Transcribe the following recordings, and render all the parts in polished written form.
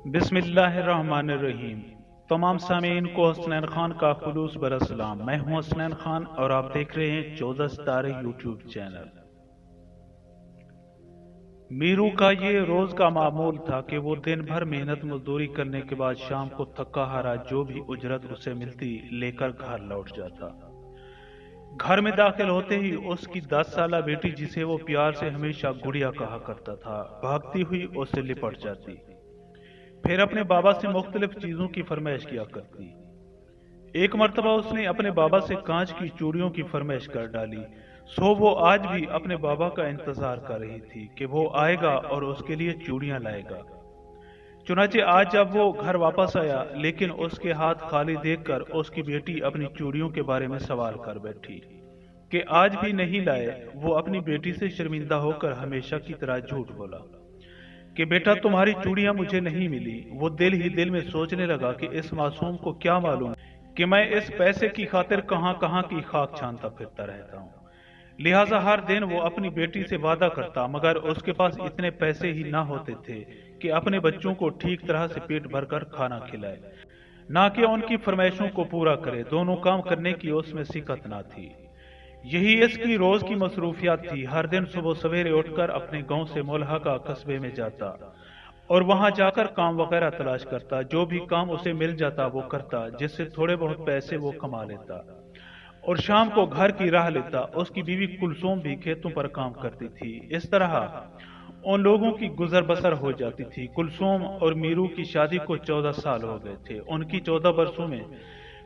बिस्मिल्लाहिर्रहमानिर्रहीम। तमाम सामीन को हसनैन खान का खुलूस बरसलाम। मैं हूं हसनैन खान और आप देख रहे हैं 14 सितारे यूट्यूब चैनल। मीरू का ये रोज का मामूल था कि वो दिन भर मेहनत मजदूरी करने के बाद शाम को थका हारा जो भी उजरत उसे मिलती लेकर घर लौट जाता। घर में दाखिल होते ही उसकी 10 साला बेटी, जिसे वो प्यार से हमेशा गुड़िया कहा करता था, भागती हुई उससे लिपट जाती। फिर अपने बाबा से मुख्तलिफ चीजों की फरमाइश किया करती। एक मर्तबा उसने अपने बाबा से कांच की चूड़ियों की फरमाइश कर डाली। सो वो आज भी अपने बाबा का इंतजार कर रही थी कि वो आएगा और उसके लिए चूड़ियां लाएगा। चुनाचे आज जब वो घर वापस आया, लेकिन उसके हाथ खाली देखकर उसकी बेटी अपनी चूड़ियों के बारे में सवाल कर बैठी कि आज भी नहीं लाए। वो अपनी बेटी से शर्मिंदा होकर हमेशा की तरह झूठ बोला कि बेटा, तुम्हारी चूड़ियां मुझे नहीं मिली। वो दिल ही दिल में सोचने लगा कि इस मासूम को क्या मालूम कि मैं इस पैसे की खातिर कहां कहां की खाक छानता फिरता रहता हूं। लिहाजा हर दिन वो अपनी बेटी से वादा करता, मगर उसके पास इतने पैसे ही ना होते थे कि अपने बच्चों को ठीक तरह से पेट भरकर खाना खिलाए, ना कि उनकी फरमाइशों को पूरा करे। दोनों काम करने की उसमें सिकत ना थी। यही इसकी रोज की मसरूफियात थी। हर दिन सुबह सवेरे उठकर अपने गांव से मुल्हका कस्बे में जाता और वहां जाकर काम वगैरह तलाश करता। जो भी काम उसे मिल जाता वो करता, जिससे थोड़े बहुत पैसे वो कमा लेता और शाम को घर की राह लेता। उसकी बीवी कुलसूम भी खेतों पर काम करती थी। इस तरह उन लोगों की गुजर बसर हो जाती थी। कुलसूम और मीरू की शादी को 14 साल हो गए थे। उनकी 14 बरसों में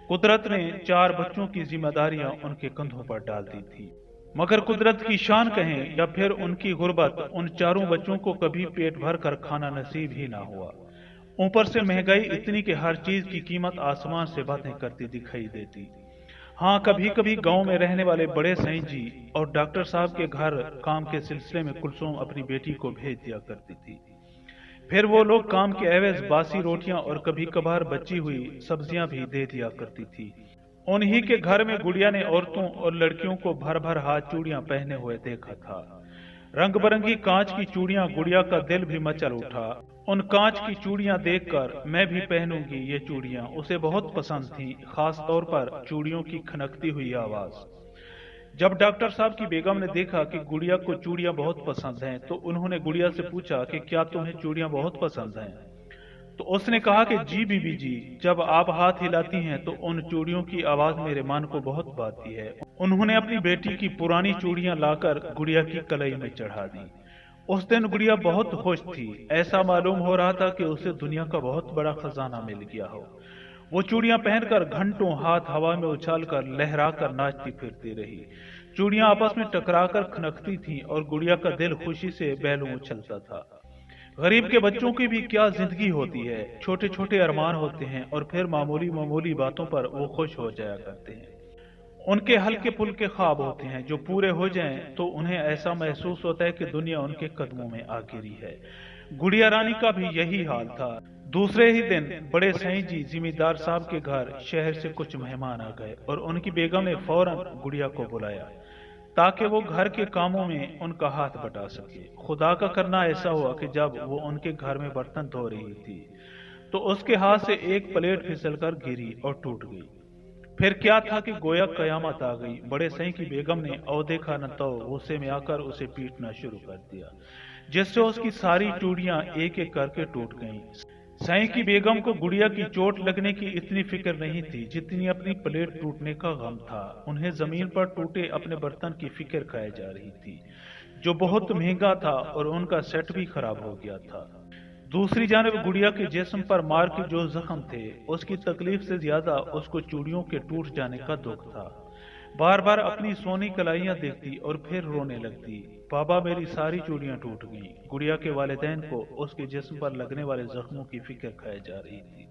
कुदरत ने 4 बच्चों की जिम्मेदारियां उनके कंधों पर डाल दी थी। मगर कुदरत की शान कहें या फिर उनकी गुर्बत, उन चारों बच्चों को कभी पेट भर कर खाना नसीब ही ना हुआ। ऊपर से महंगाई इतनी कि हर चीज की कीमत आसमान से बातें करती दिखाई देती। हाँ, कभी कभी गांव में रहने वाले बड़े सईं जी और डॉक्टर साहब के घर काम के सिलसिले में कुलसूम अपनी बेटी को भेज दिया करती थी। फिर वो लोग काम के एवज बासी रोटियां और कभी कभार बची हुई सब्जियां भी दे दिया करती थी। उन्हीं के घर में गुड़िया ने औरतों और लड़कियों को भर भर हाथ चूड़ियां पहने हुए देखा था। रंग बिरंगी कांच की चूड़ियां, गुड़िया का दिल भी मचल उठा। उन कांच की चूड़ियां देखकर मैं भी पहनूंगी ये चूड़ियां उसे बहुत पसंद थी, खास तौर पर चूड़ियों की खनकती हुई आवाज। जब डॉक्टर साहब की बेगम ने देखा कि गुड़िया को चूड़ियां बहुत पसंद हैं, तो उन्होंने गुड़िया से पूछा कि क्या तुम्हें चूड़ियां बहुत पसंद हैं? तो उसने कहा कि जी बीबी जी, जब आप हाथ हिलाती हैं तो उन चूड़ियों की आवाज मेरे मन को बहुत भाती है। उन्होंने अपनी बेटी की पुरानी चूड़ियां लाकर गुड़िया की कलाई में चढ़ा दी। उस दिन गुड़िया बहुत खुश थी। ऐसा मालूम हो रहा था कि उसे दुनिया का बहुत बड़ा खजाना मिल गया हो। वो चूड़ियां पहनकर घंटों हाथ हवा में उछालकर लहराकर नाचती फिरती रही। चूड़ियां आपस में टकराकर खनकती थीं और गुड़िया का दिल खुशी से बहलूं उछलता था। गरीब के बच्चों की भी क्या जिंदगी होती है। छोटे छोटे अरमान होते हैं और फिर मामूली मामूली बातों पर वो खुश हो जाया करते हैं। उनके हल्के फुल्के ख्वाब होते हैं, जो पूरे हो जाएं तो उन्हें ऐसा महसूस होता है कि दुनिया उनके कदमों में आ गिरी है। गुड़िया रानी का भी यही हाल था। दूसरे ही दिन बड़े सईं जी जिमीदार साहब के घर शहर से कुछ मेहमान आ गए और उनकी बेगम ने फौरन गुड़िया को बुलाया ताकि वो घर के कामों में उनका हाथ बटा सके। खुदा का करना ऐसा हुआ कि जब वो उनके घर में बर्तन धो रही थी तो उसके हाथ से एक प्लेट फिसलकर गिरी और टूट गई। फिर क्या था कि गोया कयामत आ गई। बड़े सईं की बेगम ने अवदेखा न तो गुस्से में आकर उसे पीटना शुरू कर दिया, जिससे उसकी सारी चूड़ियां एक एक करके टूट गईं। सईं की बेगम को गुड़िया की चोट लगने की इतनी फिक्र नहीं थी जितनी अपनी प्लेट टूटने का गम था। उन्हें जमीन पर टूटे अपने बर्तन की फिक्र खाई जा रही थी, जो बहुत महंगा था और उनका सेट भी खराब हो गया था। दूसरी जानब गुड़िया के जिस्म पर मार के जो जख्म थे, उसकी तकलीफ से ज्यादा उसको चूड़ियों के टूट जाने का दुख था। बार बार अपनी सोनी कलाइयां देखती और फिर रोने लगती। बाबा, मेरी सारी चूड़ियां टूट गईं। गुड़िया के वालिदैन को उसके जिस्म पर लगने वाले जख्मों की फिक्र खाई जा रही थी।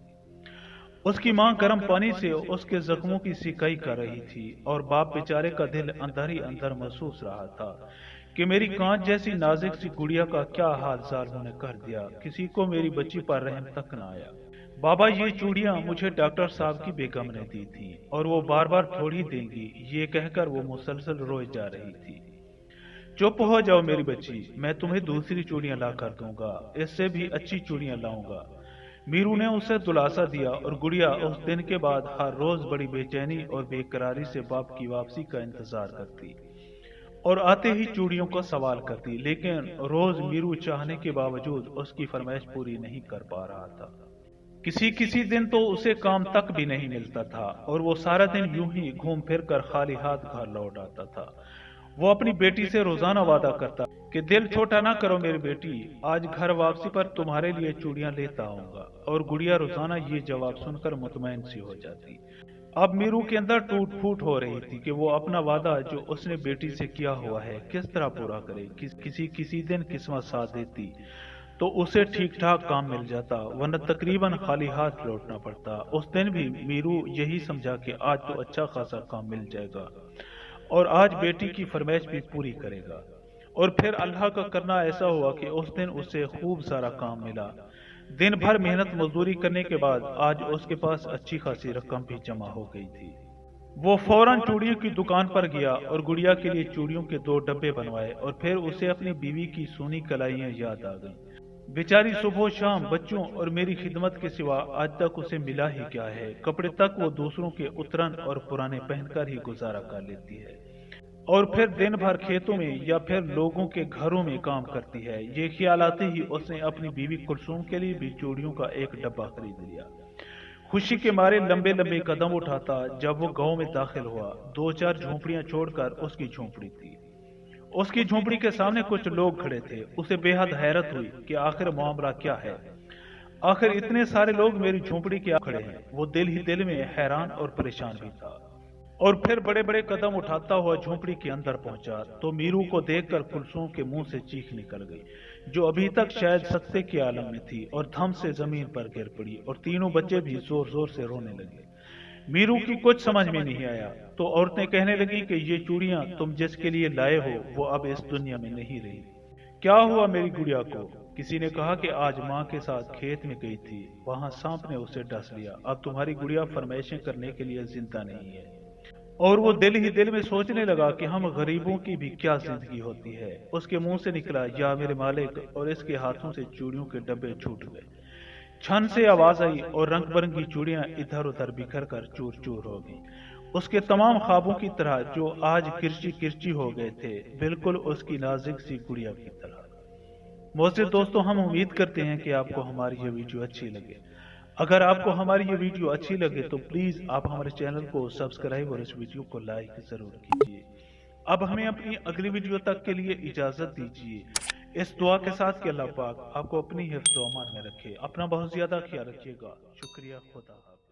उसकी मां गर्म पानी से उसके जख्मों की सिकाई कर रही थी और बाप बेचारे का दिल अंदर ही अंदर महसूस रहा था कि मेरी कांच जैसी नाजुक सी गुड़िया का क्या हाल जालिमों ने कर दिया। किसी को मेरी बच्ची पर रहम तक न आया। बाबा, ये चूड़ियां मुझे डॉक्टर साहब की बेगम ने दी थी और वो बार बार थोड़ी देंगी, ये कहकर वो मुसलसल रोए जा रही थी। चुप हो जाओ मेरी बच्ची, मैं तुम्हें दूसरी चूड़ियां ला कर दूंगा, इससे भी अच्छी चूड़ियां लाऊंगा। मीरू ने उसे दिलासा दिया और गुड़िया उस दिन के बाद हर रोज बड़ी बेचैनी और बेकरारी से बाप की वापसी का इंतजार करती और आते ही चूड़ियों का सवाल करती, लेकिन रोज मीरू चाहने के बावजूद उसकी फरमाइश पूरी नहीं कर पा रहा था। किसी किसी दिन तो उसे काम तक भी नहीं मिलता था और वो सारा दिन यूं ही घूम फिर कर खाली हाथ घर लौट आता था। वो अपनी बेटी से रोजाना वादा करता कि दिल छोटा ना करो मेरी बेटी, आज घर वापसी पर तुम्हारे लिए चूड़ियां लेता आऊंगा, और गुड़िया रोजाना ये जवाब सुनकर मुतमईन सी हो जाती। अब मीरू के अंदर टूट फूट हो रही थी कि वो अपना वादा जो उसने बेटी से किया हुआ है किस तरह पूरा करे। किसी किसी दिन किस्मत साथ देती तो उसे ठीक ठाक काम मिल जाता, वरना तकरीबन खाली हाथ लौटना पड़ता। उस दिन भी मीरू यही समझा कि आज तो अच्छा खासा काम मिल जाएगा और आज बेटी की फरमाइश भी पूरी करेगा। और फिर अल्लाह का करना ऐसा हुआ कि उस दिन उसे खूब सारा काम मिला। दिन भर मेहनत मजदूरी करने के बाद आज उसके पास अच्छी खासी रकम भी जमा हो गई थी। वो फौरन चूड़ियों की दुकान पर गया और गुड़िया के लिए चूड़ियों के 2 डब्बे बनवाए, और फिर उसे अपनी बीवी की सोनी कलाइयां याद आ गईं। बेचारी सुबह शाम बच्चों और मेरी खिदमत के सिवा आज तक उसे मिला ही क्या है। कपड़े तक वो दूसरों के उतरन और पुराने पहनकर ही गुजारा कर लेती है, और फिर दिन भर खेतों में या फिर लोगों के घरों में काम करती है। ये ख्याल आते ही उसने अपनी बीवी कुलसूम के लिए भी चूड़ियों का एक डब्बा खरीद लिया। खुशी के मारे लंबे लंबे कदम उठाता जब वो गांव में दाखिल हुआ। 2-4 झोंपड़ियां छोड़कर उसकी झोंपड़ी थी। उसकी झोंपड़ी के सामने कुछ लोग खड़े थे। उसे बेहद हैरत हुई कि आखिर मामला क्या है, आखिर इतने सारे लोग मेरी झोंपड़ी के खड़े हैं। वो दिल ही दिल में हैरान और परेशान भी था, और फिर बड़े बड़े कदम उठाता हुआ झोंपड़ी के अंदर पहुंचा तो मीरू को देखकर कुलसूम के मुंह से चीख निकल गई, जो अभी तक शायद सत्ते के आलम में थी, और धम से जमीन पर गिर पड़ी और तीनों बच्चे भी जोर जोर से रोने लगे। मीरू की कुछ समझ में नहीं आया तो औरतें कहने लगी कि ये चूड़ियां तुम जिसके लिए लाए हो वो अब इस दुनिया में नहीं रही। क्या हुआ मेरी गुड़िया को? किसी ने कहा कि आज माँ के साथ खेत में गई थी, वहां सांप ने उसे डस लिया। अब तुम्हारी गुड़िया फरमाइशें करने के लिए जिंदा नहीं है। और वो दिल ही दिल में सोचने लगा कि हम गरीबों की भी क्या जिंदगी होती है। उसके मुंह से निकला, या मेरे मालिक, और इसके हाथों से चूड़ियों के डब्बे छूट गए। छन से आवाज आई और रंग बिरंगी चूड़ियां इधर उधर बिखर कर चूर चूर हो गईं। उसके तमाम ख्वाबों की तरह जो आज किरची किरची हो गए थे, बिल्कुल उसकी नाजुक सी गुड़िया की तरह। मोहसिन दोस्तों, हम उम्मीद करते हैं कि आपको हमारी ये वीडियो अच्छी लगे। अगर आपको हमारी ये वीडियो अच्छी लगे तो प्लीज आप हमारे चैनल को सब्सक्राइब और इस वीडियो को लाइक जरूर कीजिए। अब हमें अपनी अगली वीडियो तक के लिए इजाजत दीजिए, इस दुआ के साथ कि अल्लाह पाक आपको अपनी हिफ्ज़ व अमान में रखे। अपना बहुत ज्यादा ख्याल रखिएगा। शुक्रिया। खुदा हाफ़िज़।